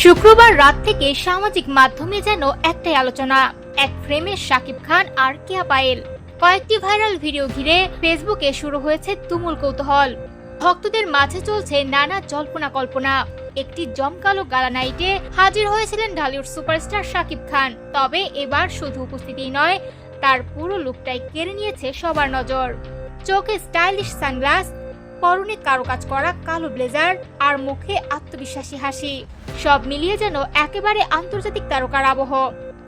শুক্রবার রাত থেকে সামাজিক মাধ্যমে যেন একটাই আলোচনা, এক ফ্রেমে শাকিব খান আর কেয়া পায়েল। কয়েকটি ভাইরাল ভিডিও ঘিরে ফেসবুকে শুরু হয়েছে তুমুল কৌতূহল। ভক্তদের মাঝে চলছে নানা জল্পনা কল্পনা। একটি জমকালো গালা নাইটে হাজির হয়েছিলেন ঢালিউড সুপারস্টার শাকিব খান। তবে এবার শুধু উপস্থিতি নয়, তার পুরো লুকটাই কেড়ে নিয়েছে সবার নজর। চোখে স্টাইলিশ সানগ্লাস, পরনে কারুকাজ করা কালো ব্লেজার আর মুখে আত্মবিশ্বাসী হাসি, সব মিলিয়ে যেন একেবারে আন্তর্জাতিক তারকার আবহ।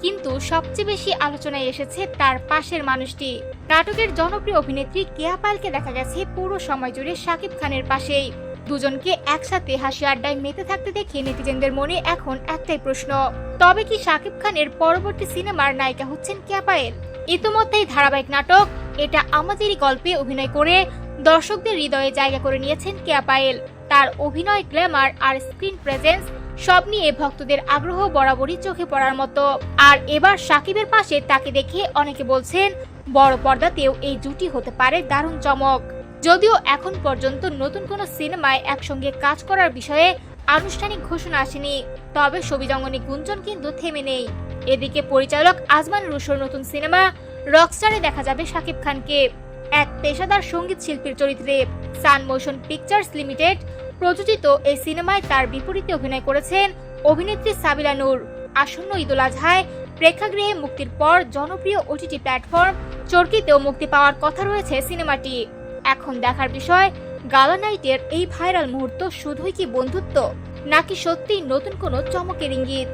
কিন্তু সবচেয়ে বেশি আলোচনায় এসেছে তার পাশের মানুষটি। নাটকের জনপ্রিয় অভিনেত্রী কেয়া পায়েলকে দেখা গেছে পুরো সময় জুড়ে শাকিব খানের পাশেই। দুজনকে একসাথে হাসি আড্ডায় মেতে থাকতে দেখে নেটিজেনদের মনে এখন একটাই প্রশ্ন, তবে কি শাকিব খানের পরবর্তী সিনেমার নায়িকা হচ্ছেন কেয়া পায়েল? ইতিমধ্যেই ধারাবাহিক নাটক এটা আমাদেরই গল্পে অভিনয় করে দর্শকদের হৃদয়ে জায়গা করে নিয়েছেন কেয়া পায়েল। তার অভিনয়, গ্ল্যামার আর স্ক্রিন প্রেজেন্স সব নিয়ে ভক্তদের আগ্রহ বরাবরই চোখে পড়ার মতো। আর এবার শাকিবের পাশে তাকে দেখে অনেকে বলছেন বড় পর্দাতেও এই জুটি হতে পারে দারুণ চমক। যদিও এখন পর্যন্ত নতুন কোনো সিনেমায় একসঙ্গে কাজ করার বিষয়ে আনুষ্ঠানিক ঘোষণা আসেনি, তবে ছবিজঙ্গনে গুঞ্জন কিন্তু থেমে নেই। এদিকে পরিচালক আজমান রুশোর নতুন সিনেমা রকস্টারে দেখা যাবে শাকিব খানকে এক পেশাদার সঙ্গীত শিল্পীর চরিত্রে। সান মোশন পিকচার্স লিমিটেড প্রযোজিত এই সিনেমায় তার বিপরীতে অভিনয় করেছেন অভিনেত্রী সাবিলা নূর। আসন্ন ঈদুল আজহায় প্রেক্ষাগৃহে মুক্তির পর জনপ্রিয় ওটিটি প্ল্যাটফর্ম চরকিতেও মুক্তি পাওয়ার কথা রয়েছে সিনেমাটি। এখন দেখার বিষয়, গালা নাইটের এই ভাইরাল মুহূর্ত শুধুই কি বন্ধুত্ব, নাকি সত্যিই নতুন কোনো চমকের ইঙ্গিত?